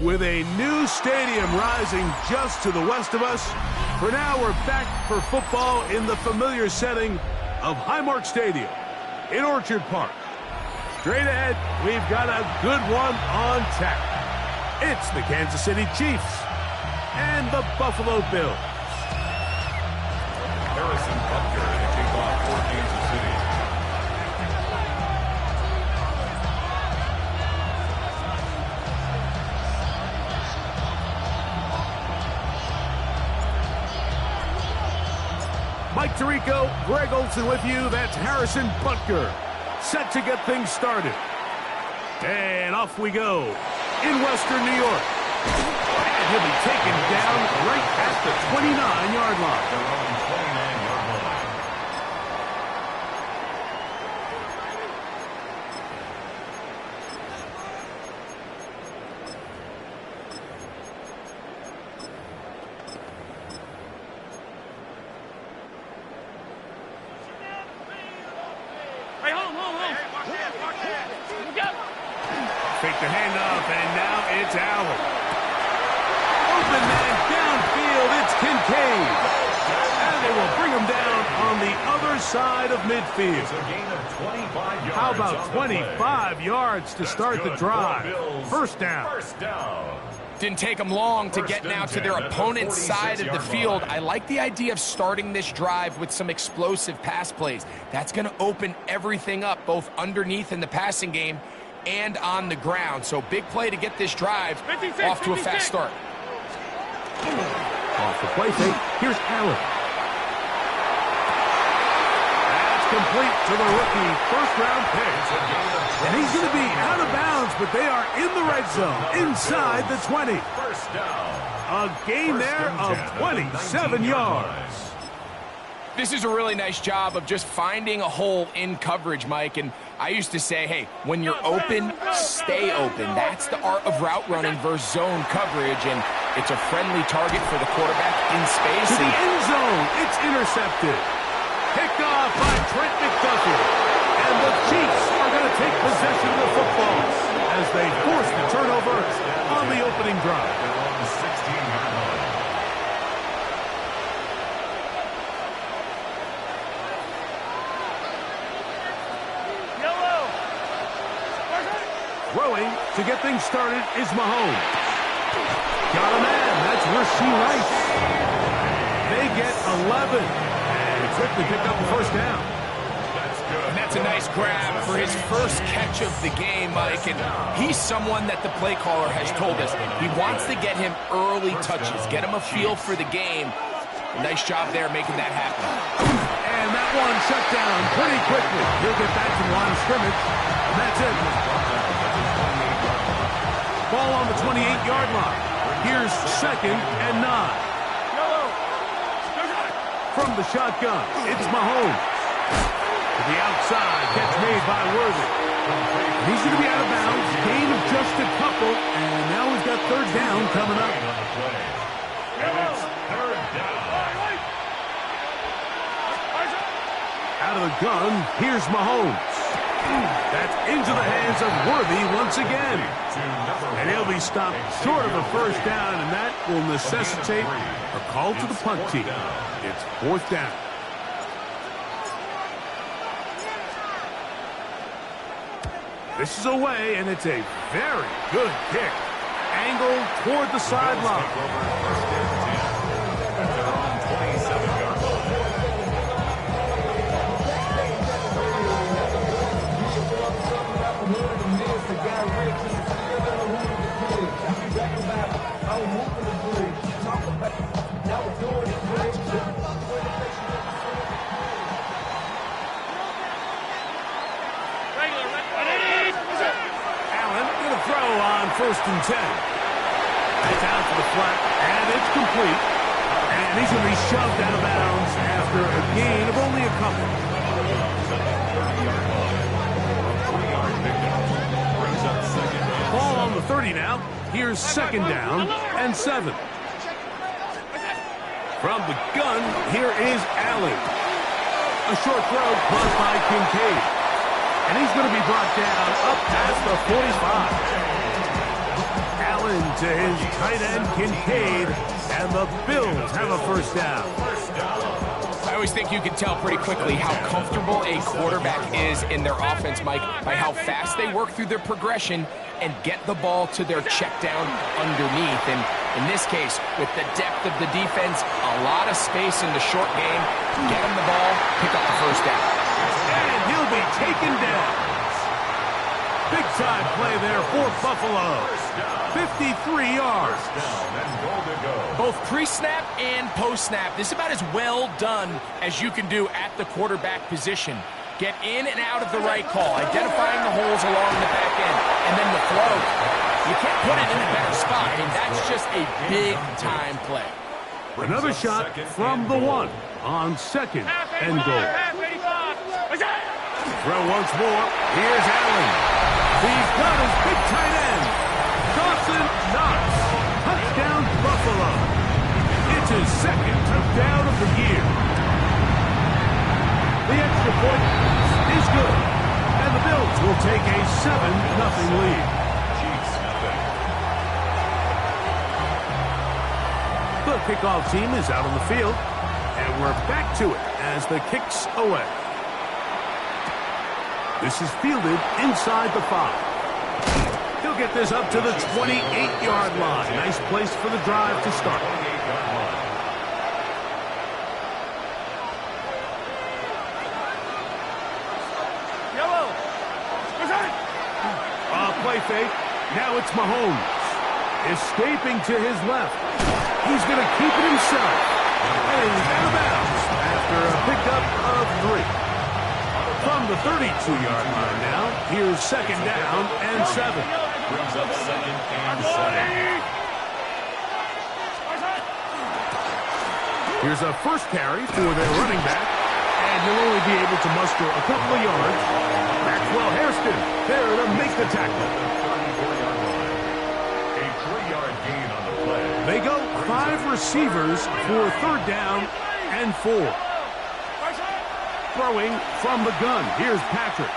With a new stadium rising just to the west of us, for now we're back for football in the familiar setting of Highmark Stadium in Orchard Park. Straight ahead, we've got a good one on tap. It's the Kansas City Chiefs and the Buffalo Bills. Harrison Butker to kick off for Kansas City. Mike Tirico, Greg Olson with you. That's Harrison Butker, set to get things started. And off we go in Western New York. And he'll be taken down right at the 29-yard line. Fake the handoff, and now it's Allen. Open man downfield, it's Kincaid. And they will bring him down on the other side of midfield. It's a gain of 25 yards. How about 25 yards to start the drive? First down. First down. Didn't take them long to get now to their opponent's side of the field. I like the idea of starting this drive with some explosive pass plays. That's going to open everything up, both underneath in the passing game and on the ground. So big play to get this drive off to a fast start. Off the play fake. Here's Allen. That's complete to the rookie first-round pick. And he's going to be out of bounds, but they are in the red zone, inside the 20. First down. A gain there of 27 yards. This is a really nice job of just finding a hole in coverage, Mike. And I used to say, hey, when you're open, stay open. That's the art of route running versus zone coverage. And it's a friendly target for the quarterback in space. To the end zone, it's intercepted. Picked off by Trent McDuffie. And the Chiefs are going to take possession of the football as they force the turnover on the opening drive. They're on the 16-yard line. Throwing to get things started is Mahomes. Got a man. That's Rasheed Rice. They get 11 and quickly pick up the first down. That's good. And that's a nice grab for his first catch of the game, Mike. And he's someone that the play caller has told us he wants to get him early touches, get him a feel for the game. Nice job there making that happen. And that one shut down pretty quickly. He'll get back to the line of scrimmage, and that's it. Ball on the 28-yard line. Here's 2nd and 9. From the shotgun, it's Mahomes. To the outside, catch made by Worthy. He's going to be out of bounds. Gain of just a couple, and now he's got third down coming up. And it's third down. Out of the gun, here's Mahomes. That's into the hands of Worthy once again. And he'll be stopped short of a first down, and that will necessitate a call to the punt team. It's 4th down. This is away, and it's a very good kick. Angled toward the sideline. first and 10. That's out to the flat, and it's complete. And he's going to be shoved out of bounds after a gain of only a couple. Ball on the 30 now. Here's second down and 7. From the gun, here is Allen. A short throw caught by Kincaid. And he's going to be brought down up past the 45. Allen to his tight end, Kincaid. And the Bills have a first down. I always think you can tell pretty quickly how comfortable a quarterback is in their offense, Mike, by how fast they work through their progression and get the ball to their check down underneath. And in this case, with the depth of the defense, a lot of space in the short game, get him the ball, pick up the first down. And he'll be taken down. Big time play there for Buffalo. 53 yards. Both pre-snap and post-snap. This is about as well done as you can do at the quarterback position. Get in and out of the right call, identifying the holes along the back end, and then the throw. You can't put it in a better spot, and that's just a big-time play. Another shot from the 1 on second and goal. Throw once more. Here's Allen. He's got his big tight end. Dawson Knox. Touchdown, Buffalo. It's his second touchdown of the year. The extra point is good. And the Bills will take a 7-0 lead. The kickoff team is out on the field. And we're back to it as the kick's away. This is fielded inside the 5. He'll get this up to the 28-yard line. Nice place for the drive to start. Play fake. Now it's Mahomes. Escaping to his left. He's going to keep it himself. And he's out of bounds after a pickup of 3. From the 32-yard line now, here's second down and 7. Brings up second and 7. Here's a first carry for their running back, and he'll only be able to muster a couple of yards. Maxwell Hairston there to make the tackle. A 3-yard gain on the play. They go 5 receivers for third down and 4. Throwing from the gun. Here's Patrick.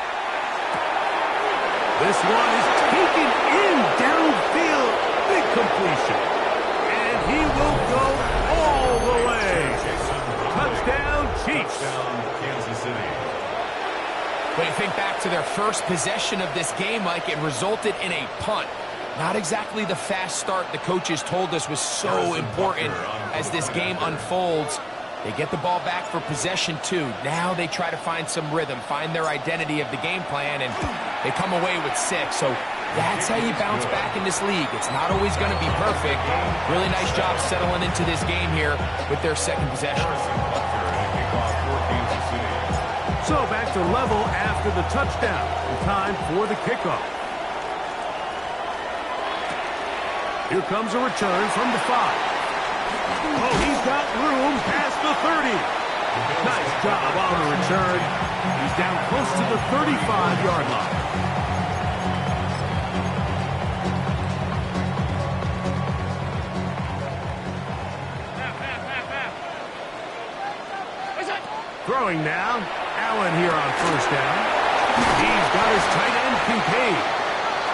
This one is taken in downfield. Big completion. And he will go all the way. Touchdown, Chiefs. Touchdown, Kansas City. When you think back to their first possession of this game, Mike, it resulted in a punt. Not exactly the fast start the coaches told us was so important as this game unfolds. They get the ball back for possession 2. Now they try to find some rhythm, find their identity of the game plan, and they come away with 6. So that's how you bounce back in this league. It's not always going to be perfect. Really nice job settling into this game here with their second possession. So back to level after the touchdown. Time for the kickoff. Here comes a return from the 5. Oh, he's got room past the 30. Nice job on the return. He's down close to the 35-yard line. Throwing now. Allen here on first down. He's got his tight end, Kincaid.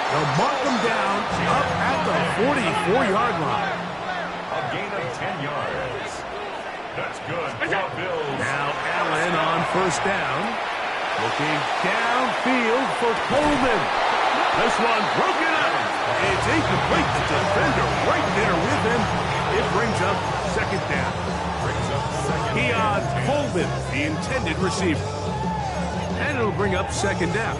They'll mark him down up at the 44-yard line. A gain of 10 yards. That's good for the Bills. Now Allen on first down. Looking downfield for Coleman. This one broken up. It's incomplete. The defender right there with him. It brings up second down. Keon Coleman, the intended receiver. And it'll bring up second down.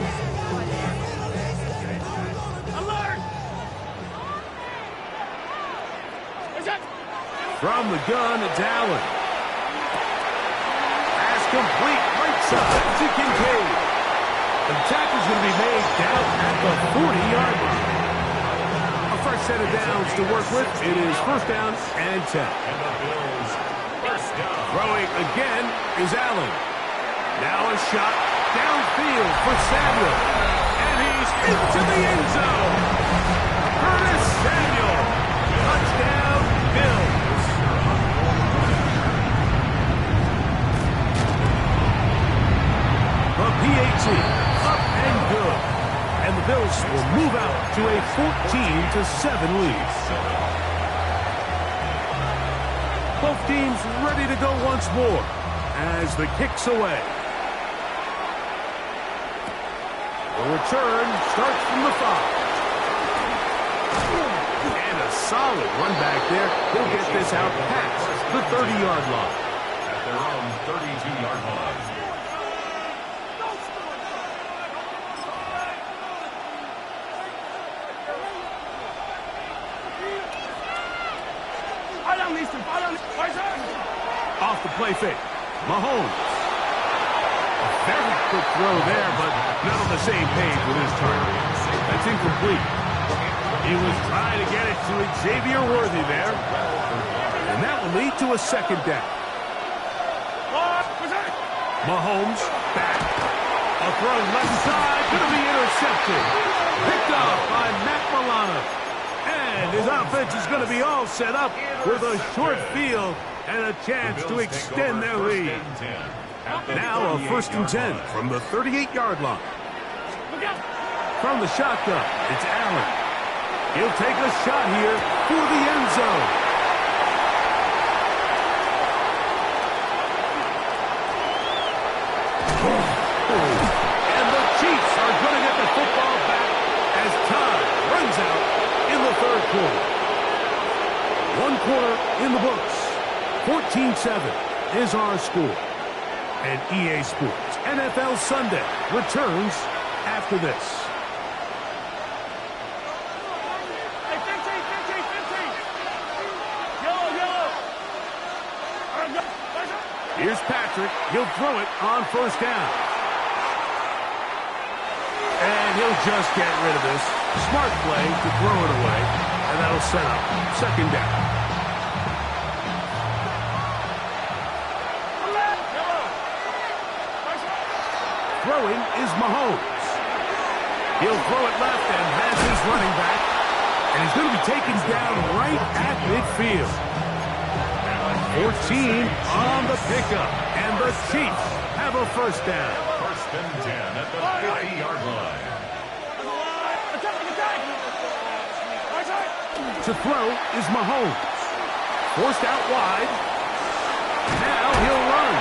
From the gun, it's Allen. Pass complete, right side to Kincaid. The tackle's going to be made down at the 40-yard line. fresh set of downs to work with. It is first down and 10. And the Bills, first down. Throwing again is Allen. Now a shot downfield for Samuel. And he's into the end zone. Curtis Samuel. Touchdown, Bills. The PAT up and good. And the Bills will move out to a 14-7 lead. Both teams ready to go once more as the kick's away. The return starts from the 5. And a solid run back there. He'll get this out past the 30-yard line. At their own 32-yard line. Off the play fake. Mahomes. A very quick throw there, but not on the same page with his target. That's incomplete. He was trying to get it to Xavier Worthy there. And that will lead to a second down. Mahomes back. A throw left side. Going to be intercepted. Picked off by Matt Milano. And his offense is going to be all set up with a short field and a chance to extend their lead. Now a first and 10 from the 38-yard line. From the shotgun, it's Allen. He'll take a shot here for the end zone. And the Chiefs are going to get the football back as time runs out in the third quarter. One quarter in the books. 14-7 is our score. And EA Sports NFL Sunday returns after this. Here's Patrick. He'll throw it on first down. And he'll just get rid of this. Smart play to throw it away. And that'll set up second down. Throwing is Mahomes. He'll throw it left and has his running back. And he's going to be taken down right at midfield. 14 on the pickup. And the Chiefs have a first down. First and 10 at the 50-yard line. To throw is Mahomes. Forced out wide. Now he'll run.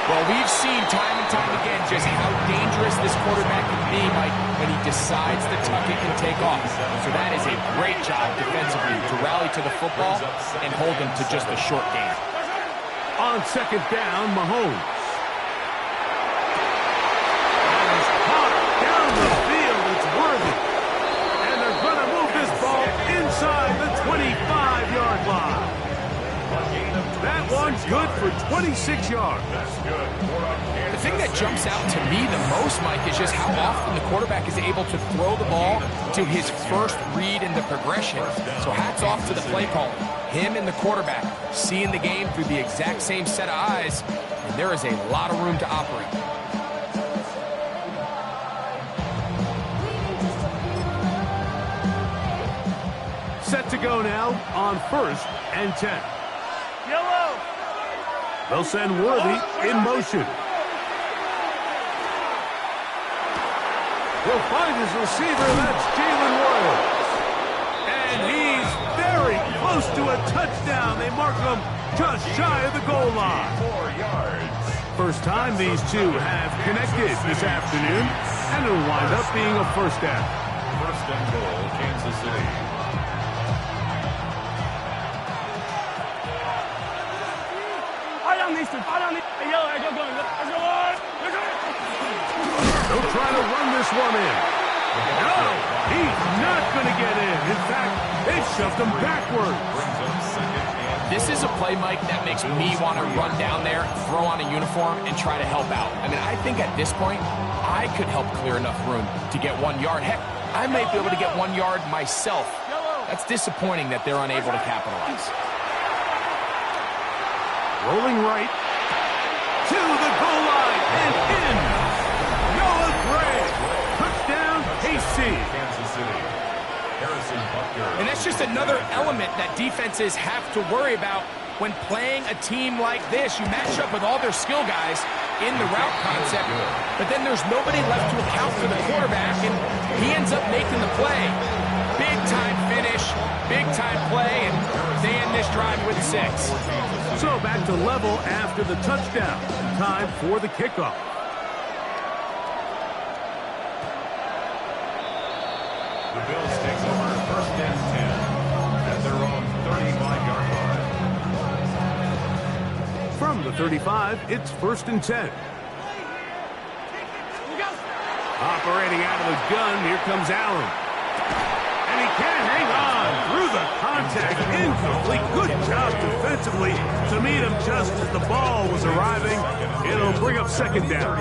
Well, we've seen time and time again just how dangerous this quarterback can be, Mike, when he decides to tuck it and take off. So that is a great job defensively to rally to the football and hold him to just a short gain. On second down, Mahomes. And he's caught down the field. It's Worthy. And they're going to move this ball inside the 25-yard line. That one's good for 26 yards. The thing that jumps out to me the most, Mike, is just how often the quarterback is able to throw the ball to his first read in the progression. So hats off to the play caller. Him and the quarterback seeing the game through the exact same set of eyes, and there is a lot of room to operate. Set to go now on first and 10. Yellow. They'll send Worthy in motion. He'll find his receiver. That's Jalen Williams. And he's very close to a touchdown. They mark him just shy of the goal line. 4 yards. First time these two have connected this afternoon, and it'll wind up being a first down. First and goal, Kansas City. They'll try to run this one in. No, he's not going to get in. In fact, they've shoved him backward. This is a play, Mike, that makes me want to run down there, throw on a uniform, and try to help out. I mean, I think at this point, I could help clear enough room to get 1 yard. Heck, I may be able to get 1 yard myself. That's disappointing that they're unable to capitalize. Rolling right to the goal line and in. Noah Gray. Touchdown, KC. Kansas City. Harrison Butker. And that's just another element that defenses have to worry about when playing a team like this. You match up with all their skill guys in the route concept, but then there's nobody left to account for the quarterback, and he ends up making the play. Big time finish, big time play, and they end this drive with 6. So back to level after the touchdown. Time for the kickoff. The Bills takes over first and 10 at their own 35-yard line. From the 35, it's first and 10. Operating out of the gun, here comes Allen. And he can't hang on through the contact. Incomplete. Good job defensively to meet him just as the ball was arriving. It'll bring up second down.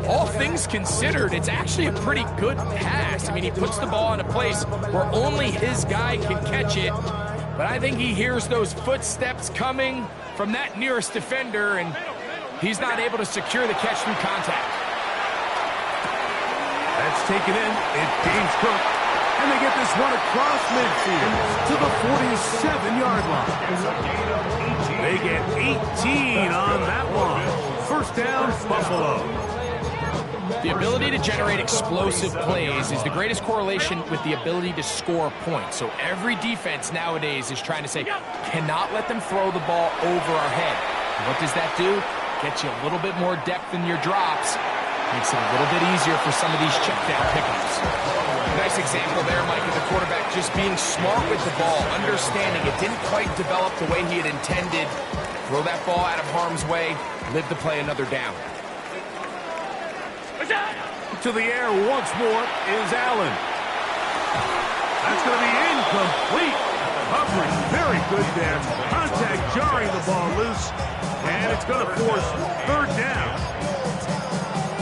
All things considered, it's actually a pretty good pass. I mean, he puts the ball in a place where only his guy can catch it. But I think he hears those footsteps coming from that nearest defender, and he's not able to secure the catch through contact. That's taken in. It's James Cook. And they get this one across midfield to the 47-yard line. They get 18 on that one. First down, Buffalo. The ability to generate explosive plays is the greatest correlation with the ability to score points. So every defense nowadays is trying to say, cannot let them throw the ball over our head. What does that do? Gets you a little bit more depth in your drops. Makes it a little bit easier for some of these check down pickups. Nice example there, Mike, of the quarterback just being smart with the ball, understanding it didn't quite develop the way he had intended. Throw that ball out of harm's way, live to play another down. To the air once more is Allen. That's going to be incomplete. Coverage very good there. Contact jarring the ball loose, and it's going to force third down.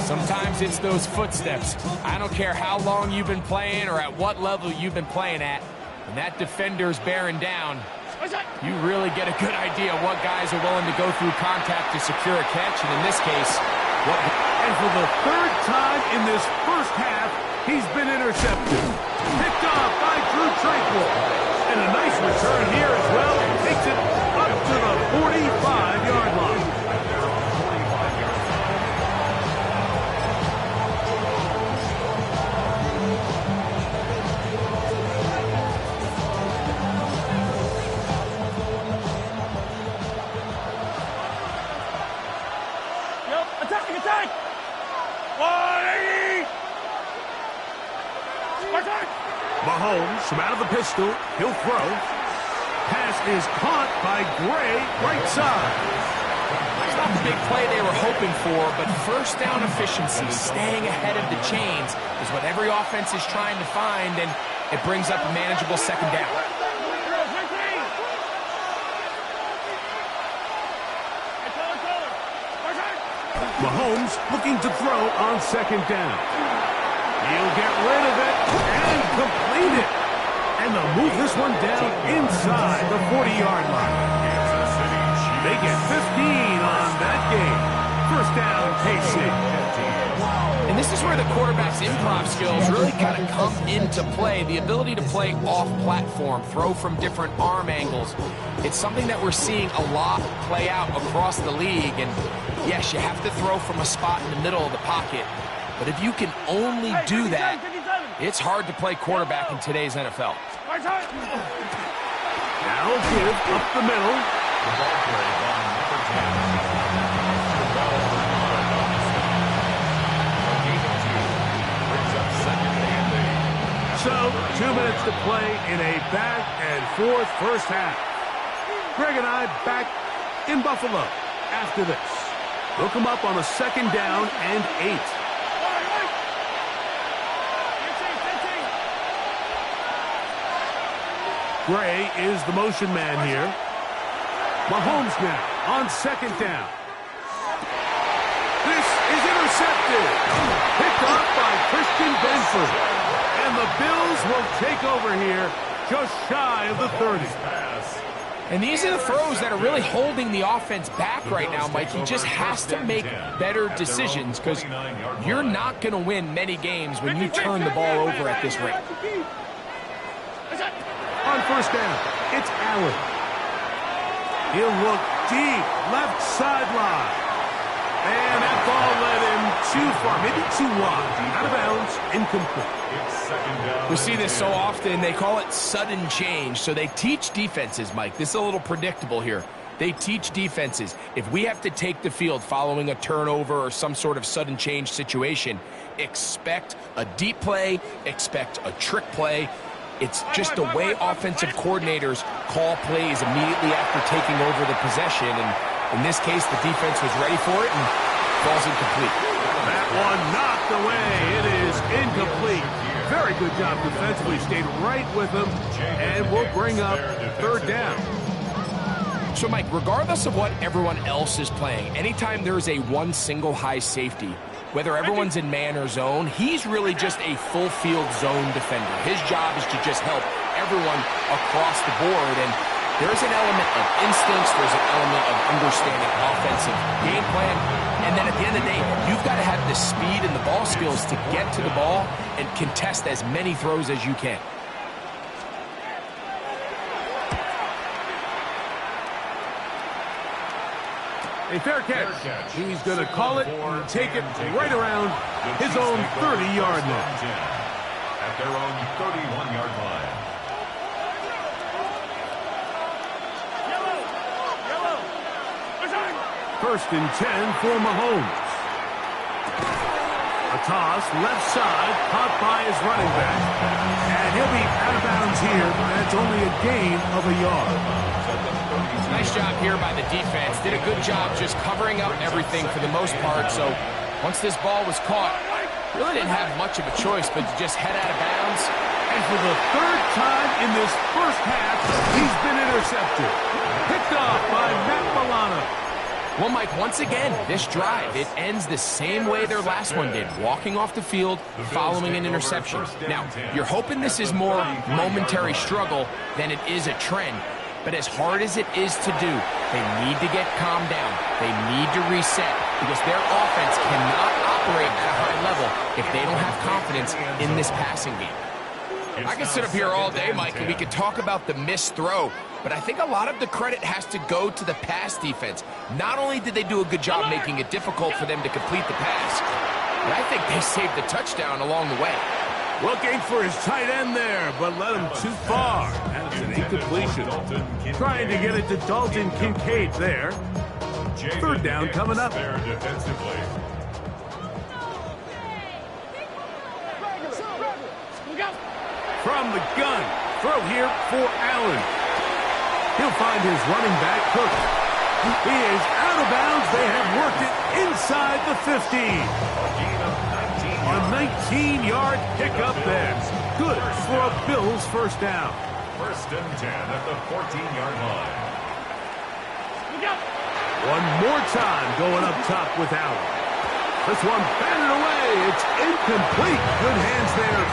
Sometimes it's those footsteps. I don't care how long you've been playing or at what level you've been playing at. When that defender's bearing down, you really get a good idea what guys are willing to go through contact to secure a catch. And in this case, and for the third time in this first half, he's been intercepted. Picked off by Drew Tranquil. And a nice return here as well. Takes it up to the 45-yard line. Attack! 180! Mahomes from out of the pistol. He'll throw. Pass is caught by Gray, right side. It's not the big play they were hoping for, but first down efficiency, staying ahead of the chains, is what every offense is trying to find, and it brings up a manageable second down. Mahomes looking to throw on second down. He'll get rid of it and complete it. And they'll move this one down inside the 40-yard line. They get 15 on that game. First down, KC. And this is where the quarterback's improv skills really kind of come into play. The ability to play off-platform, throw from different arm angles. It's something that we're seeing a lot play out across the league. And yes, you have to throw from a spot in the middle of the pocket. But if you can only do that, it's hard to play quarterback in today's NFL. Now give up the middle. The ball play on number 10. Brings up second and 8. So, 2 minutes to play in a back-and-forth first half. Greg and I back in Buffalo after this. They'll come up on a second down and 8. Gray is the motion man here. Mahomes now on second down. This is intercepted. Picked up by Christian Benford. And the Bills will take over here just shy of the 30. And these are the throws that are really holding the offense back right now, Mike. He just has to make better decisions because you're not going to win many games when you turn the ball over at this rate. On first down, it's Allen. He'll look deep, left sideline. And that ball led him too far, maybe too wide. Out of bounds, incomplete. We see this so often, they call it sudden change. So they teach defenses, Mike. This is a little predictable here. They teach defenses, if we have to take the field following a turnover or some sort of sudden change situation, expect a deep play, expect a trick play. It's just the way offensive coordinators call plays immediately after taking over the possession. And in this case, the defense was ready for it and falls incomplete. That one knocked away. It is incomplete. Very good job defensively. Stayed right with him. And we'll bring up third down. So, Mike, regardless of what everyone else is playing, anytime there's a one single high safety, whether everyone's in man or zone, he's really just a full field zone defender. His job is to just help everyone across the board. And there's an element of instincts, there's an element of understanding offensive game plan, and then at the end of the day, you've got to have the speed and the ball skills to get to the ball and contest as many throws as you can. A fair catch. He's going to call it and take it right around his own 30-yard line. At their own 31-yard line. First and 10 for Mahomes. A toss, left side, caught by his running back. And he'll be out of bounds here. That's only a gain of a yard. Nice job here by the defense. Did a good job just covering up everything for the most part. So once this ball was caught, really didn't have much of a choice but to just head out of bounds. And for the third time in this first half, he's been intercepted. Picked off by Matt Milano. Well, Mike, once again, this drive, it ends the same way their last one did, walking off the field, following an interception. Now, you're hoping this is more momentary struggle than it is a trend. But as hard as it is to do, they need to get calmed down. They need to reset because their offense cannot operate at a high level if they don't have confidence in this passing game. I can sit up here all day, Mike, and we could talk about the missed throw, but I think a lot of the credit has to go to the pass defense. Not only did they do a good job making it difficult for them to complete the pass, but I think they saved the touchdown along the way. Looking for his tight end there, but led him too far. That's an incompletion. Trying to get it to Dalton Kincaid there. Third down coming up. From the gun, throw here for Allen. He'll find his running back, Cook. He is out of bounds. They have worked it inside the 15. A 19-yard pickup there. Good for a Bills first down. First and 10 at the 14-yard line. One more time going up top with Allen. This one batted away. It's incomplete. Good hands there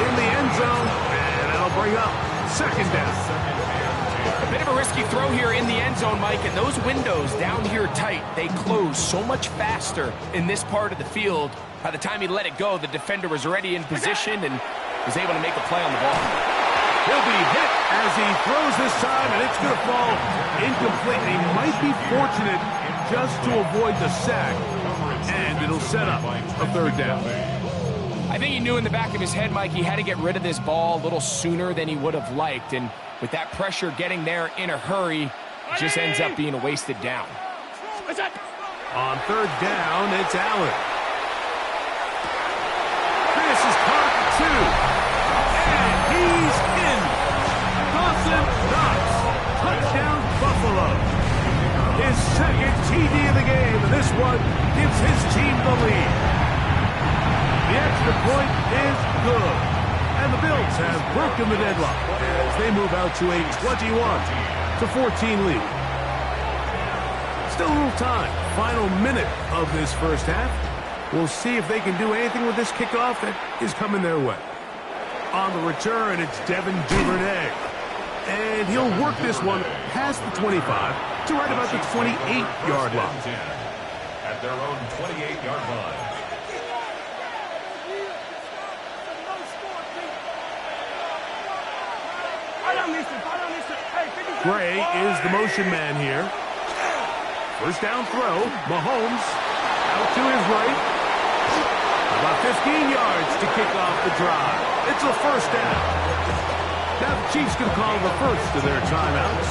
in the end zone. And that'll bring up second down. A bit of a risky throw here in the end zone, Mike, and those windows down here tight, they close so much faster in this part of the field. By the time he let it go, the defender was already in position and was able to make a play on the ball. He'll be hit as he throws this time, and it's going to fall incomplete. He might be fortunate just to avoid the sack, and it'll set up a third down. I think he knew in the back of his head, Mike, he had to get rid of this ball a little sooner than he would have liked, and with that pressure getting there in a hurry, it just ends up being a wasted down. On third down, it's Allen. This is caught two. And he's in. Dawson Knox. Touchdown, Buffalo. His second TD of the game. And this one gives his team the lead. The extra point is good. And the Bills have broken the deadlock as they move out to a 21-14 lead. Still a little time. Final minute of this first half. We'll see if they can do anything with this kickoff that is coming their way. On the return, it's Devin Duvernay. And he'll work this one past the 25 to right about the 28-yard line. At their own 28-yard line. Gray is the motion man here. First down throw. Mahomes out to his right. About 15 yards to kick off the drive. It's a first down. Now the Chiefs can call the first of their timeouts.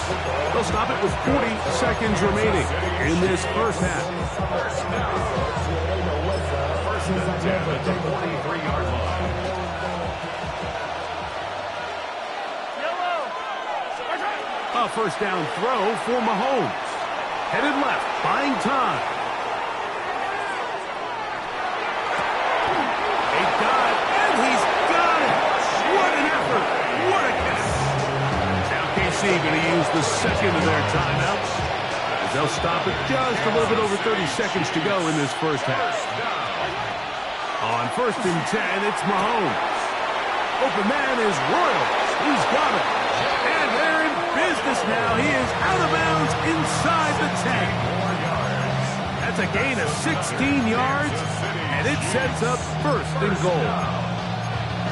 They'll stop it with 40 seconds remaining in this first half. First and 10 at the 43-yard line. A first down throw for Mahomes. Headed left, buying time. He got it, and he's got it. What an effort. What a catch. Now KC going to use the second of their timeouts. As they'll stop it just a little bit over 30 seconds to go in this first half. On first and 10, it's Mahomes. Open man is Royals. He's got it. And they're in business now. He is out of bounds inside the 10. That's a gain of 16 yards, and it sets up first and goal.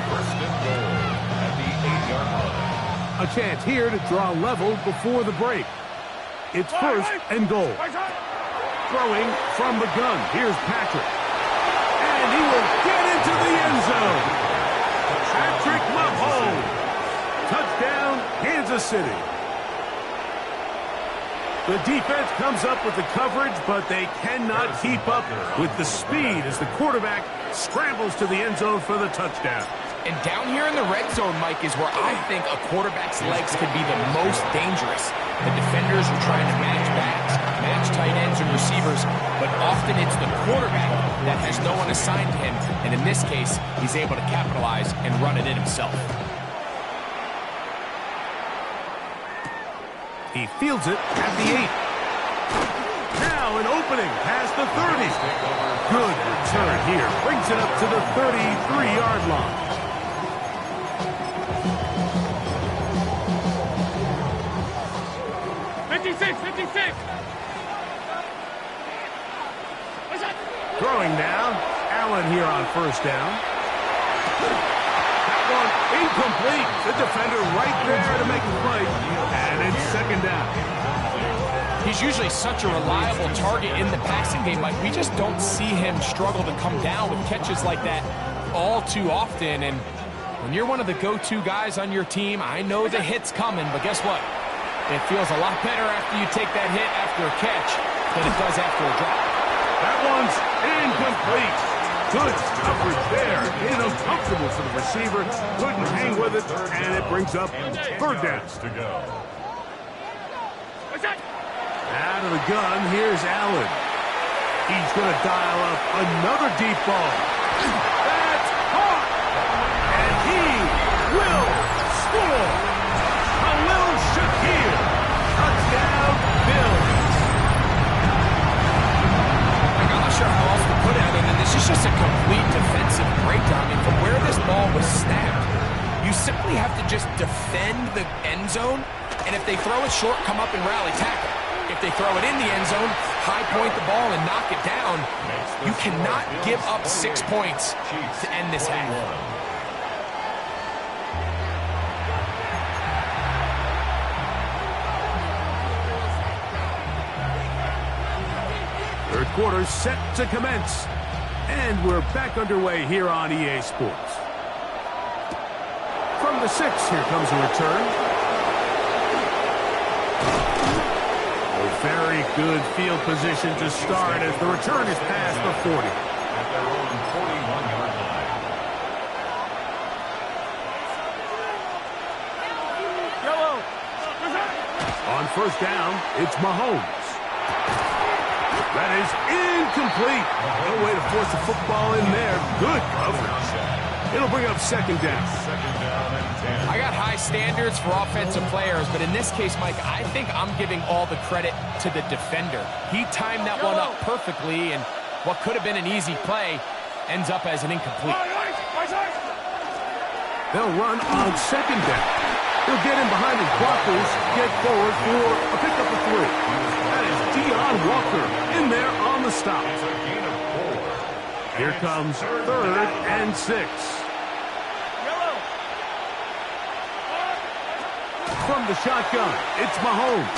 First and goal at the 8-yard line. A chance here to draw level before the break. It's first and goal. Throwing from the gun. Here's Patrick. And he will get into the end zone. Patrick Mahomes. Touchdown, Kansas City. The defense comes up with the coverage, but they cannot keep up with the speed as the quarterback scrambles to the end zone for the touchdown. And down here in the red zone, Mike, is where I think a quarterback's legs could be the most dangerous. The defenders are trying to match backs, match tight ends and receivers, but often it's the quarterback that has no one assigned to him, and in this case, he's able to capitalize and run it in himself. He fields it at the 8. Now an opening past the 30. Good return here. Brings it up to the 33-yard line. Throwing now. Allen here on first down. That one incomplete. The defender right there to make the play. And it's second down. He's usually such a reliable target in the passing game, Mike. We just don't see him struggle to come down with catches like that all too often. And when you're one of the go-to guys on your team, I know the hit's coming, but guess what? It feels a lot better after you take that hit after a catch than it does after a drop. That one's incomplete. Good coverage there. Made it uncomfortable for the receiver. Couldn't hang with it, and it brings up third down. Out of the gun, here's Allen. He's going to dial up another deep ball. That's caught! And he will score! Khalil Shakir. Touchdown, Bills. I'm not sure how else to put it other than this is just a complete defensive breakdown. And from where this ball was snapped, you simply have to just defend the end zone. And if they throw it short, come up and rally tackle. If they throw it in the end zone, high point the ball and knock it down. You cannot give up 6 points to end this half. Third quarter set to commence. And we're back underway here on EA Sports. From the 6, here comes a return. Very good field position to start as the return is past the 40. At their own 41-yard line. On first down, it's Mahomes. That is incomplete. No way to force the football in there. Good coverage. It'll bring up second down. Second down and 10. I got high standards for offensive players, but in this case, Mike, I think I'm giving all the credit to the defender. He timed that one up perfectly, and what could have been an easy play ends up as an incomplete. They'll run on second down. He'll get in behind his blockers, get forward for a pickup of 3. That is Deion Walker in there on the stop. It's a gain of 4. Here comes 3rd and 6. From the shotgun, it's Mahomes.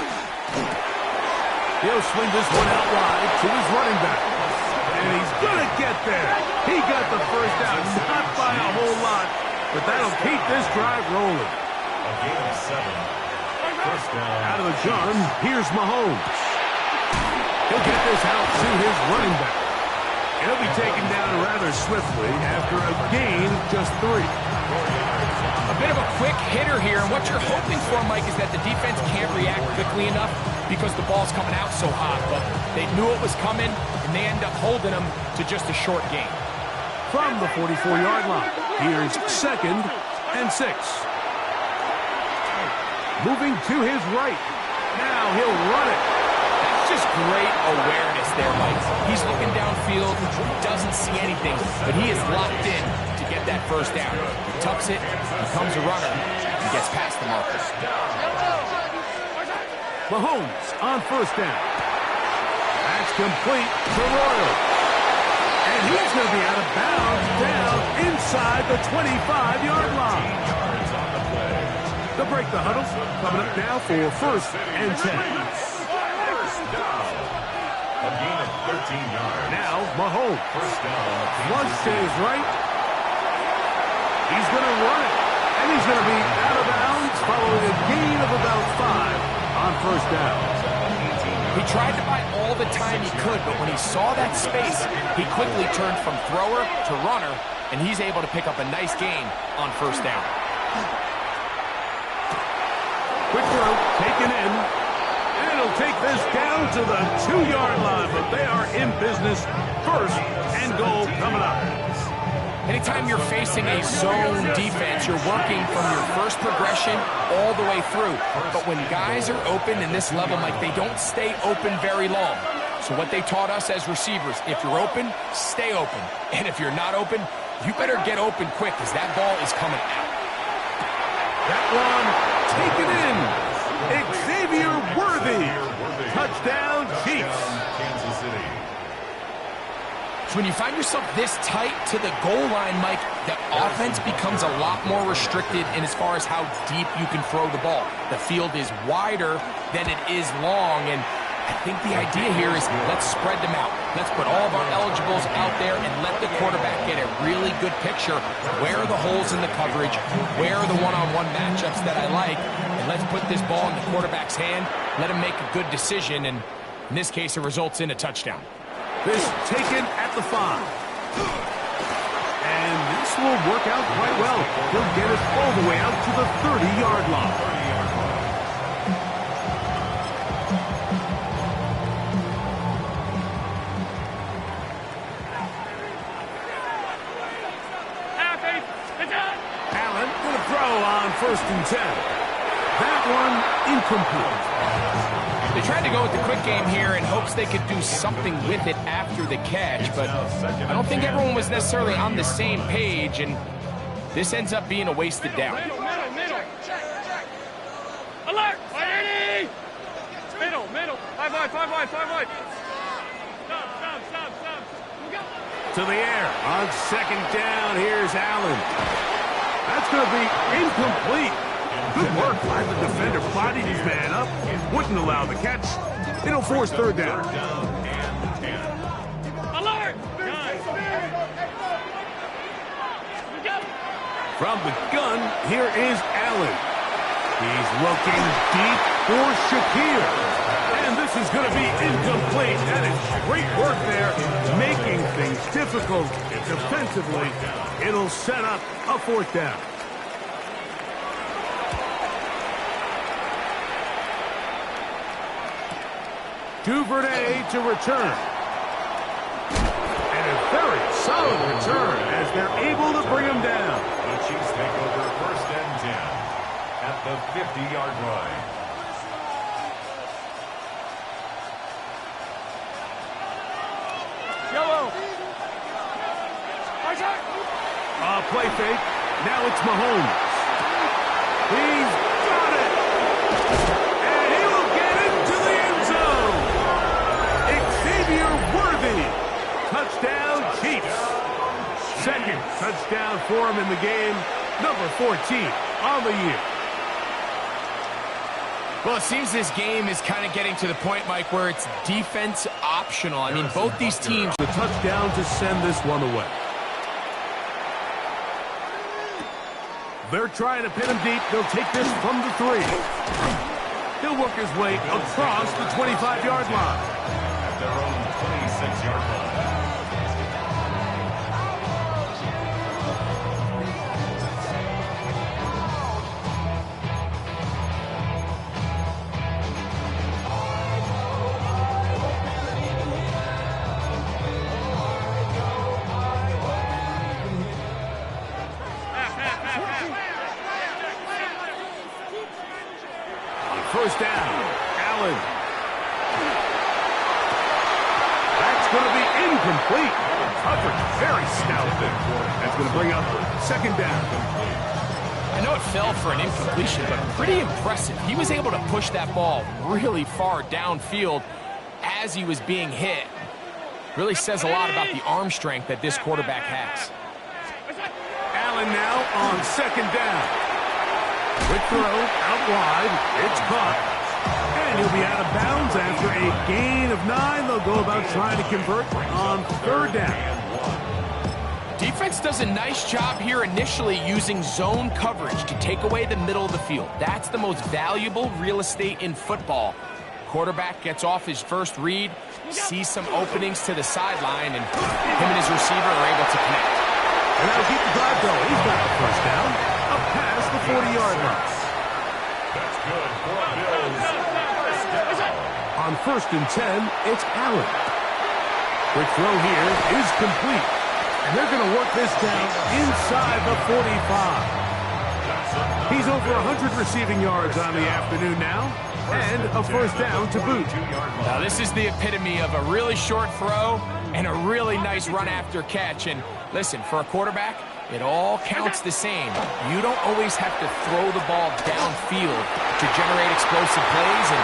He'll swing this one out wide to his running back. And he's going to get there. He got the first down, not by a whole lot, but that'll keep this drive rolling. A gain of 7. First down. Out of the gun, here's Mahomes. He'll get this out to his running back. He'll be taken down rather swiftly after a gain of just 3. A bit of a quick hitter here, and what you're hoping for, Mike, is that the defense can't react quickly enough because the ball's coming out so hot, but they knew it was coming, and they end up holding them to just a short gain. From the 44-yard line, here's 2nd and 6. Moving to his right. Now he'll run it. That's just great awareness there, Mike. He's looking downfield, doesn't see anything, but he is locked in to get that first down. He tucks it, becomes a runner, and gets past the marker. Mahomes on first down. That's complete to Royal. And he's going to be out of bounds down inside the 25-yard line. They'll break the huddle. Coming up now for 1st and 10. A gain of 13 yards. Now Mahomes. First down. Once to his right. He's going to run it. And he's going to be out of bounds following a gain of about 5 on first down. He tried to buy all the time he could, but when he saw that space, he quickly turned from thrower to runner, and he's able to pick up a nice gain on first down. Quick throw, taken in. And it'll take this down to the 2-yard line, but they are in business. 1st and goal coming up. Anytime you're facing a zone defense, you're working from your first progression all the way through. But when guys are open in this level, Mike, they don't stay open very long. So what they taught us as receivers, if you're open, stay open. And if you're not open, you better get open quick because that ball is coming out. That one taken in. Xavier Worthy. Touchdown, Chiefs. Kansas City. So when you find yourself this tight to the goal line, Mike, the offense becomes a lot more restricted in as far as how deep you can throw the ball. The field is wider than it is long, and I think the idea here is let's spread them out. Let's put all of our eligibles out there and let the quarterback get a really good picture. Where are the holes in the coverage? Where are the one-on-one matchups that I like? And let's put this ball in the quarterback's hand, let him make a good decision, and in this case, it results in a touchdown. This taken at the 5. And this will work out quite well. He'll get it all the way out to the 30-yard line. Allen going to throw on 1st and 10. That one incomplete. They tried to go with the quick game here in hopes they could do something with it after the catch, but I don't think everyone was necessarily on the same page, and this ends up being a wasted down. Middle. Alert! Ready! Middle. 5 wide. Stop. To the air on 2nd down. Here's Allen. That's going to be incomplete. Good work by the defender. Bodied his man up. Wouldn't allow the catch. It'll force 3rd down. Alert! From the gun, here is Allen. He's looking deep for Shakir. And this is going to be incomplete. That is great work there, making things difficult defensively. It'll set up a 4th down. Duvernay to return. And a very solid return as they're able to bring him down. The Chiefs take over 1st and 10 at the 50-yard line. Yellow. Play fake. Now it's Mahomes. He's got it. And he will get into the end zone. Xavier Worthy. Touchdown, Chiefs. Second touchdown for him in the game. Number 14 on the year. Well, it seems this game is kind of getting to the point, Mike, where it's defense optional. I mean, both these teams. The touchdown to send this one away. They're trying to pin him deep. They'll take this from the 3. He'll work his way across the 25-yard line. At their own 26-yard line. First down, Allen. That's going to be incomplete. Coverage very stout there. That's going to bring up second down. I know it fell for an incompletion, but pretty impressive. He was able to push that ball really far downfield as he was being hit. Really says a lot about the arm strength that this quarterback has. Allen now on second down. Quick throw, out wide, it's caught, and he'll be out of bounds after a gain of 9. They'll go about trying to convert on third down. Defense does a nice job here initially using zone coverage to take away the middle of the field. That's the most valuable real estate in football. Quarterback gets off his first read, sees some openings to the sideline, and him and his receiver are able to connect. And that'll keep the drive going. He's got the first down. Up past the 40-yard line. That's good for Bills. On first and 10, it's Allen. Quick throw here is complete. And they're going to work this down inside the 45. He's over 100 receiving yards on the afternoon now. And a first down to boot. Now this is the epitome of a really short throw and a really nice run after catch. And listen, for a quarterback, it all counts the same. You don't always have to throw the ball downfield to generate explosive plays, and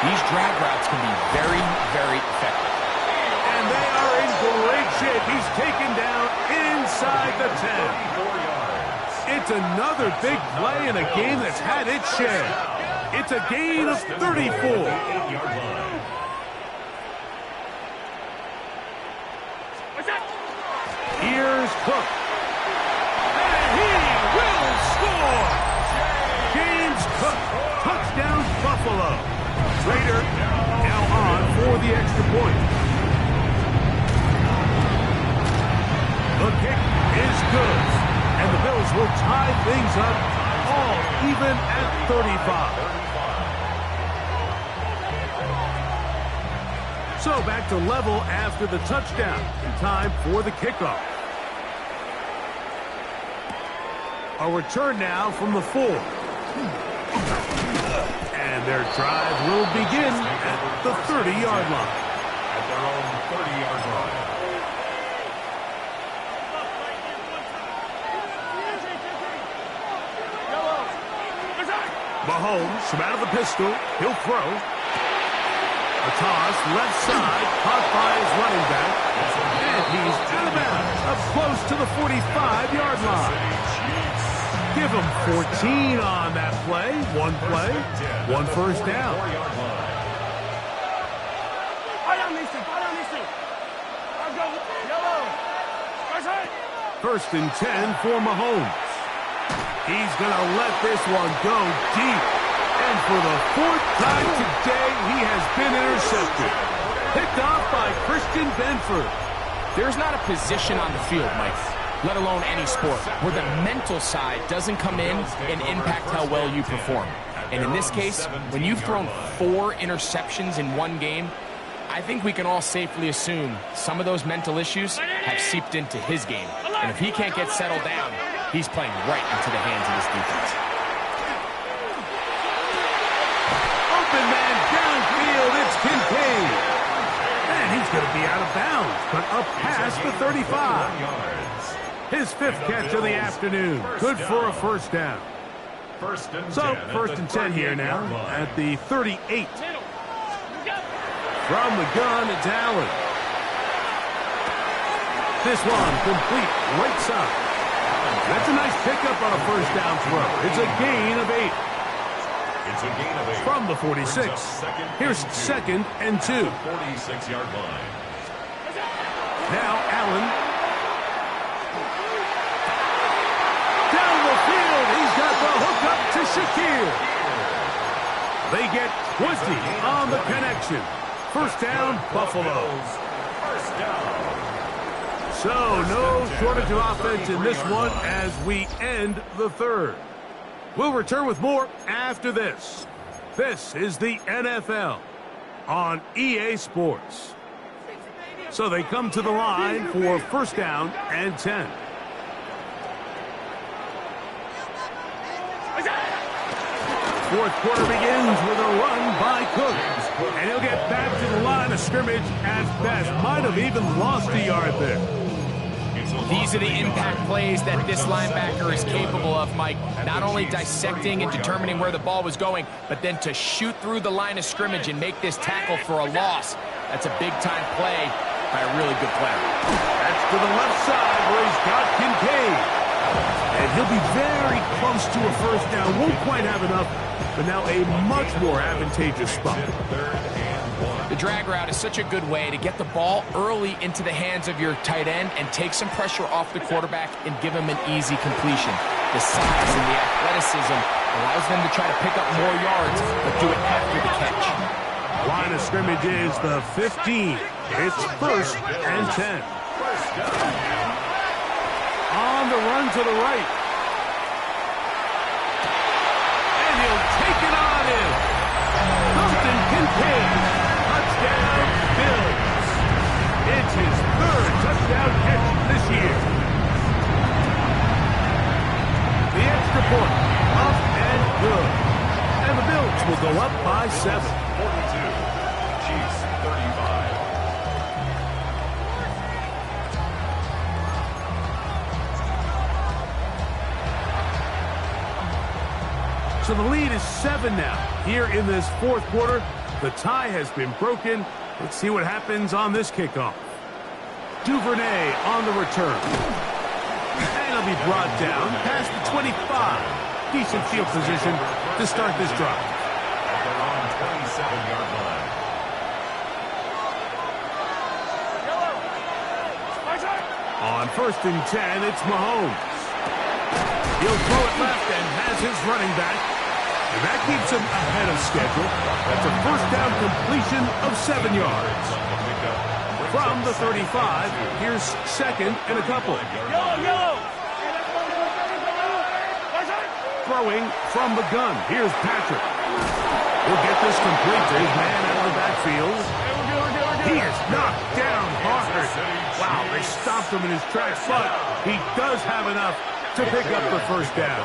these drag routes can be very, very effective. And they are in great shape. He's taken down inside the 10. It's another big play in a game that's had its share. It's a gain of 34. Here's Cook. And he will score! James Cook, touchdown Buffalo. Raider now on for the extra point. The kick is good. And the Bills will tie things up all even at 35. So back to level after the touchdown. In time for the kickoff. A return now from the 4. And their drive will begin at the 30-yard line. At their own 30-yard line. Mahomes from out of the pistol. He'll throw. A toss, left side, caught by his running back. And he's out of bounds, up close to the 45-yard line. Give him 14 on that play. One first down. First and 10 for Mahomes. He's going to let this one go deep. And for the 4th time today, he has been intercepted. Picked off by Christian Benford. There's not a position on the field, Mike, let alone any sport, where the mental side doesn't come in and impact how well you perform. And in this case, when you've thrown 4 interceptions in one game, I think we can all safely assume some of those mental issues have seeped into his game. And if he can't get settled down, he's playing right into the hands of his defense. Open man downfield, it's Kincaid. And he's going to be out of bounds, but up past the 35. His 5th catch of the afternoon. Good for a first down. First and 10 So, at first the and 10 here now 38-yard line. at the 38. From the gun, it's Allen. This one complete right side. That's a nice pickup on a first down throw. It's a gain of 8. It's a gain of 8. From the 46. Here's 2nd and 2. 46-yard line. Now Allen. Down the field. He's got the hook up to Shakir. They get 20 on the connection. First down, Buffalo. First down. So, no shortage of offense in this one as we end the 3rd. We'll return with more after this. This is the NFL on EA Sports. So they come to the line for first down and 10. Fourth quarter begins with a run by Cook. And he'll get back to the line of scrimmage as best. Might have even lost a yard there. These are the impact plays that this linebacker is capable of, Mike. Not only dissecting and determining where the ball was going, but then to shoot through the line of scrimmage and make this tackle for a loss. That's a big-time play by a really good player. That's to the left side where he's got Kincaid. And he'll be very close to a first down. Won't quite have enough, but now a much more advantageous spot. The drag route is such a good way to get the ball early into the hands of your tight end and take some pressure off the quarterback and give him an easy completion. The size and the athleticism allows them to try to pick up more yards, but do it after the catch. Line of scrimmage is the 15. It's first and 10. On the run to the right. And he'll take it on in. Dalton Kincaid. Touchdown, Bills. It's his 3rd touchdown catch this year. The extra point, up and good. And the Bills will go up by 7. 42. Chiefs 35. So the lead is 7 now. Here in this 4th quarter, the tie has been broken. Let's see what happens on this kickoff. Duvernay on the return. And he'll be brought down past the 25. Decent field position to start this drive. At their own 27-yard line. On first and 10, it's Mahomes. He'll throw it left and has his running back. And that keeps him ahead of schedule. That's a first down completion of 7 yards. From the 35, here's 2nd and a couple. Throwing from the gun. Here's Patrick. He'll get this complete to his man out of the backfield. He is knocked down hard. Wow, they stopped him in his tracks, but he does have enough to pick up the first down.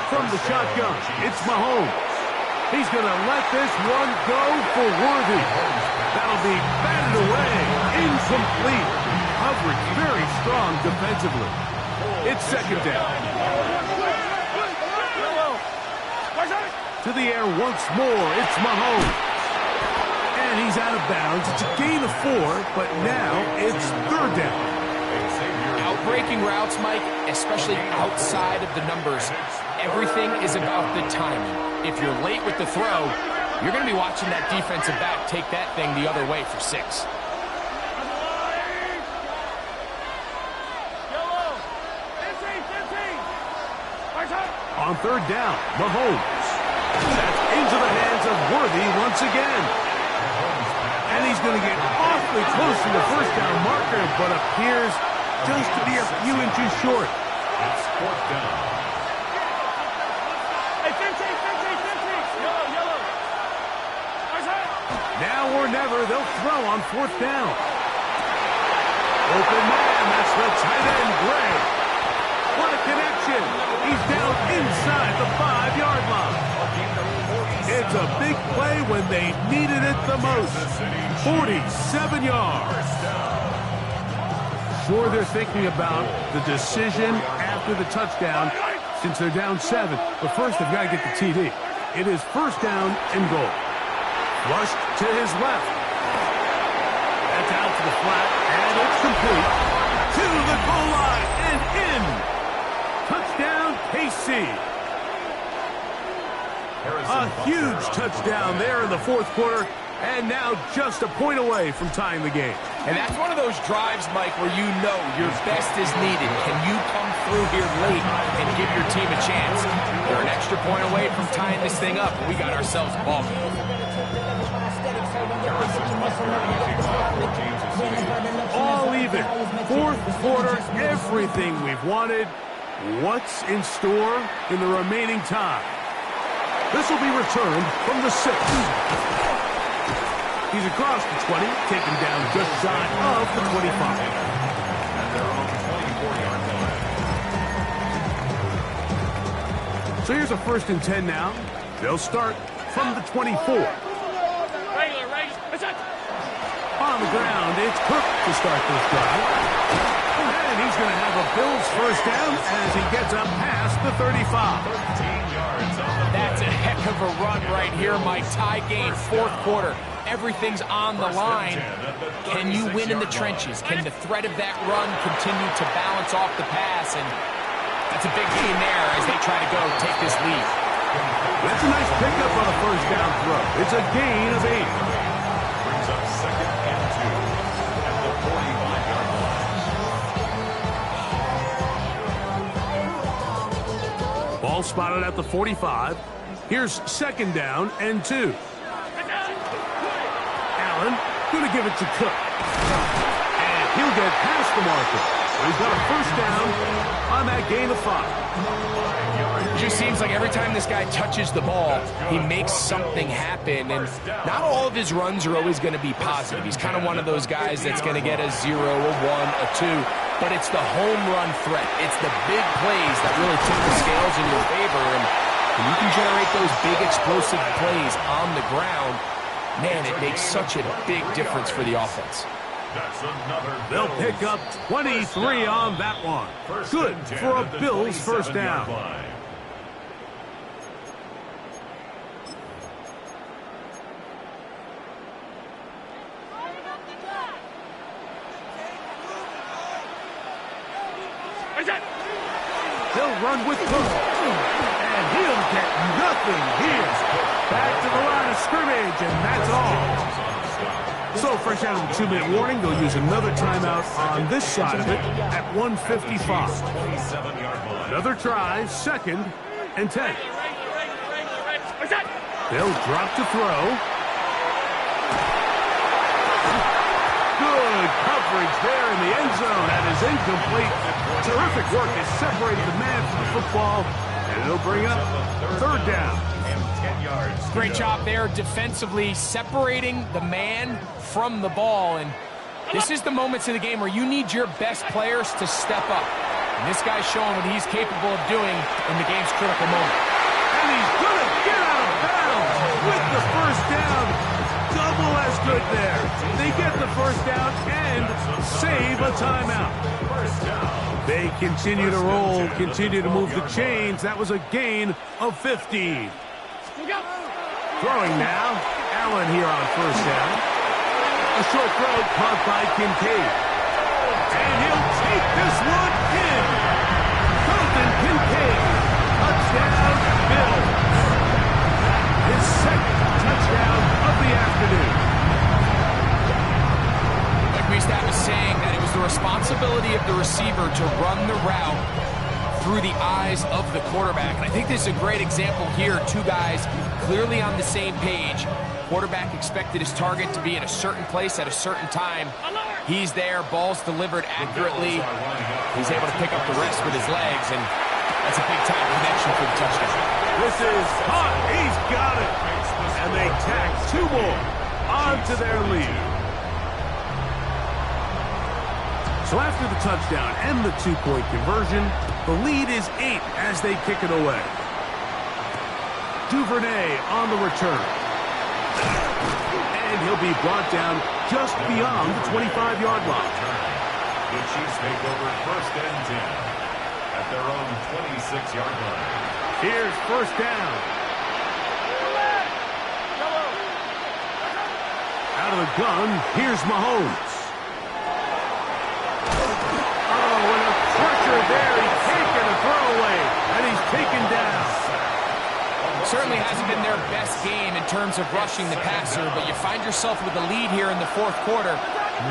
From the shotgun, it's Mahomes. He's going to let this one go for Worthy. That'll be batted away. Incomplete. Coverage very strong defensively. It's 2nd down. To the air once more. It's Mahomes. And he's out of bounds. It's a gain of 4, but now it's 3rd down. Outbreaking routes, Mike, especially outside of the numbers, everything is about the timing. If you're late with the throw, you're going to be watching that defensive back take that thing the other way for 6. On 3rd down, Mahomes. That's into the hands of Worthy once again. And he's going to get awfully close to the first down marker, but appears just to be a few inches short. It's 4th down. Now or never, they'll throw on 4th down. Open man, that's the tight end, Gray. What a connection. He's down inside the 5-yard line. It's a big play when they needed it the most. 47 yards. sure they're thinking about the decision after the touchdown since they're down 7. But first, they've got to get the TD. It is first down and goal. Flushed to his left. That's out to the flat, and it's complete. To the goal line and in. Touchdown, KC. A huge touchdown there in the fourth quarter, and now just a point away from tying the game. And that's one of those drives, Mike, where you know your best is needed. Can you come through here late and give your team a chance? They're an extra point away from tying this thing up. We got ourselves a ball game. All even. Fourth quarter, everything we've wanted. What's in store in the remaining time? This will be returned from the 6. He's across the 20, taken down just shy of the 25. And they're on the 24-yard line. So here's a 1st and 10 now. They'll start from the 24. On the ground, it's Cook to start this drive. And he's going to have a Bills first down as he gets up past the 35. 13 yards on the That's a heck of a run right here, Mike. Tie game, fourth quarter. Everything's on the line. Can you win in the trenches? Can the threat of that run continue to balance off the pass? And that's a big gain there as they try to go take this lead. That's a nice pickup on a first down throw. It's a gain of 8. brings up 2nd and 2 at the 45-yard line. Ball spotted at the 45. Here's 2nd down and 2. Allen going to give it to Cook. And he'll get past the marker. So he's got a first down on that gain of 5. It just seems like every time this guy touches the ball, he makes something happen. And not all of his runs are always going to be positive. He's kind of one of those guys that's going to get a 0, a 1, a 2. But it's the home run threat. It's the big plays that really tip the scales in your favor. And when you can generate those big explosive plays on the ground, man, it makes such a big difference for the offense. They'll pick up 23 on that one. Good for a Bills first down. They'll run with Cook. And he'll get nothing here. Back to the line of scrimmage, and that's all. So, fresh out of the 2-minute warning, they'll use another timeout on this side of it at 1:55. Another try, 2nd and 10. They'll drop to throw. Good coverage there in the end zone. That is incomplete. Terrific work has separated the man from the football, and it'll bring up 3rd down. Great job there defensively, separating the man from the ball. And this is the moments in the game where you need your best players to step up. And this guy's showing what he's capable of doing in the game's critical moment. And he's going to get out of bounds with the first down. Double as good there. They get the first down and save a timeout. They continue to roll, continue to move the chains. That was a gain of 15. Throwing now. Allen here on first down. A short throw caught by Kincaid. And he'll take this one in. Colton Kincaid. Touchdown, Bills. His 2nd touchdown of the afternoon. Like we used to have a saying that it was the responsibility of the receiver to run the route through the eyes of the quarterback. And I think this is a great example here. 2 guys clearly on the same page. Quarterback expected his target to be in a certain place at a certain time. He's there, ball's delivered accurately. He's able to pick up the rest with his legs, and that's a big-time connection for the touchdown. This is caught. He's got it. And they tack 2 more onto their lead. So after the touchdown and the 2-point conversion, the lead is 8 as they kick it away. Duvernay on the return. And he'll be brought down just beyond the 25-yard line. The Chiefs take over first and 10 at their own 26-yard line. Here's first down. Out of the gun, here's Mahomes. Oh, and a pressure there. He can't get a throwaway, and he's taken down. Certainly hasn't been their best game in terms of rushing the passer, but you find yourself with a lead here in the fourth quarter.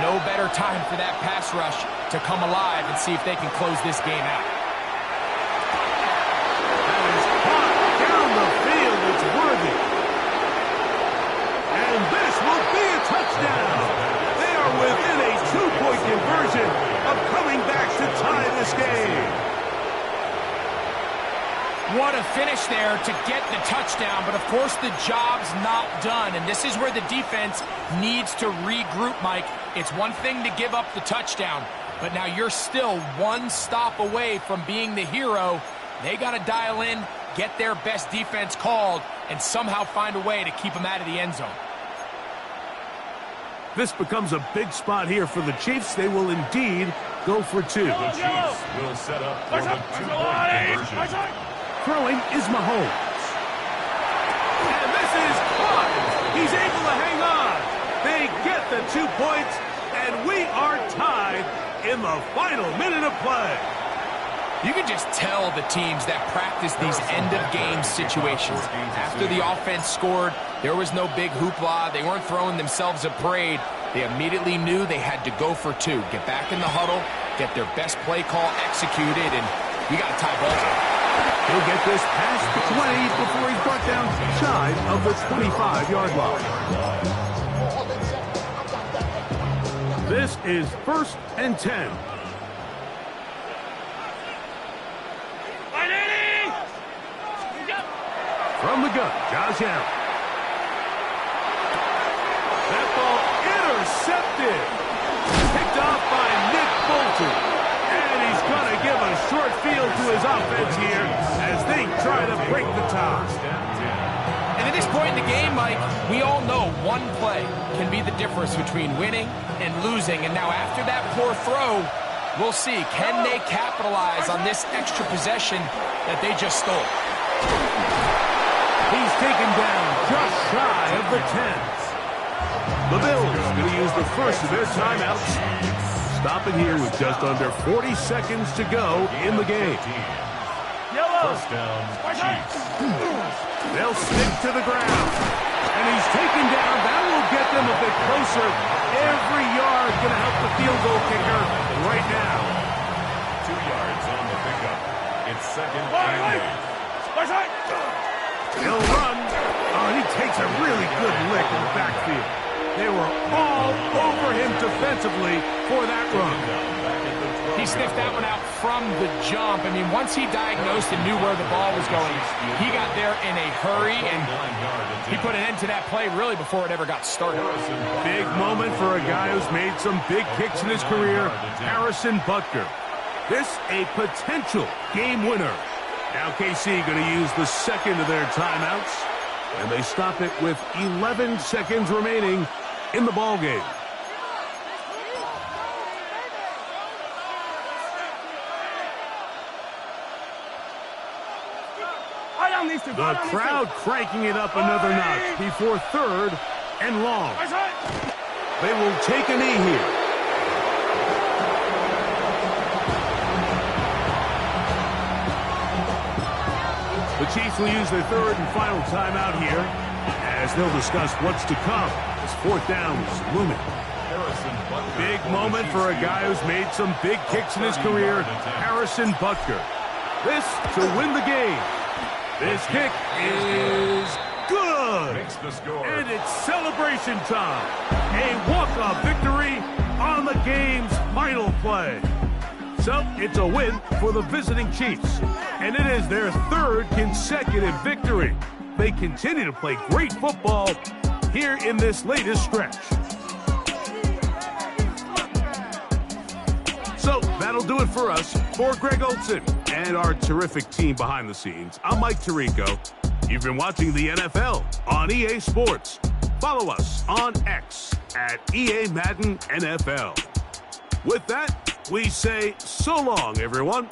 No better time for that pass rush to come alive and see if they can close this game out. That is caught down the field. It's worthy. And this will be a touchdown. They are within a 2-point conversion of coming back to tie this game. What a finish there to get the touchdown, but of course the job's not done, and this is where the defense needs to regroup, Mike. It's one thing to give up the touchdown, but now you're still one stop away from being the hero. They got to dial in, get their best defense called, and somehow find a way to keep them out of the end zone. This becomes a big spot here for the Chiefs. They will indeed go for two. The Chiefs will set up for the 2-point conversion. Throwing is Mahomes. And this is caught. He's able to hang on. They get the 2 points, and we are tied in the final minute of play. You can just tell the teams that practice these end-of-game situations. After the offense scored, there was no big hoopla. They weren't throwing themselves a parade. They immediately knew they had to go for two. Get back in the huddle, get their best play call executed, and you got to tie ball game. He'll get this past the 20 before he's brought down shy of the 25-yard line. This is first and 10. From the gun, Josh Allen. That ball intercepted. Picked off by Nick Bolton. And he's going to give a short field to his offense here as they try to break the tie. And at this point in the game, Mike, we all know one play can be the difference between winning and losing. And now after that poor throw, we'll see. Can they capitalize on this extra possession that they just stole? He's taken down just shy of the 10. The Bills going to use the first of their timeouts. Stopping here with just under 40 seconds to go in the game. First down, Chiefs. They'll stick to the ground. And he's taken down. That will get them a bit closer. Every yard going to help the field goal kicker right now. 2 yards on the pickup. It's second and 8. He'll run. Oh, he takes a really good lick in the backfield. They were all over him defensively for that run. He sniffed that one out from the jump. I mean, once he diagnosed and knew where the ball was going, he got there in a hurry, and he put an end to that play really before it ever got started. Big moment for a guy who's made some big kicks in his career, Harrison Butker. This a potential game winner. Now KC going to use the second of their timeouts, and they stop it with 11 seconds remaining in the ball game. The crowd cranking it up another notch before third and long. They will take a knee here. The Chiefs will use their third and final timeout here as they'll discuss what's to come as fourth down is looming. Big moment for a guy who's made some big kicks in his career, Harrison Butker. This to win the game. This kick is good. And it's celebration time. A walk-off victory on the game's final play. So it's a win for the visiting Chiefs, and it is their third consecutive victory. They continue to play great football here in this latest stretch. So that'll do it for us. For Greg Olson and our terrific team behind the scenes, I'm Mike Tirico. You've been watching the NFL on EA Sports. Follow us on X at EA Madden NFL. With that, We say so long, everyone.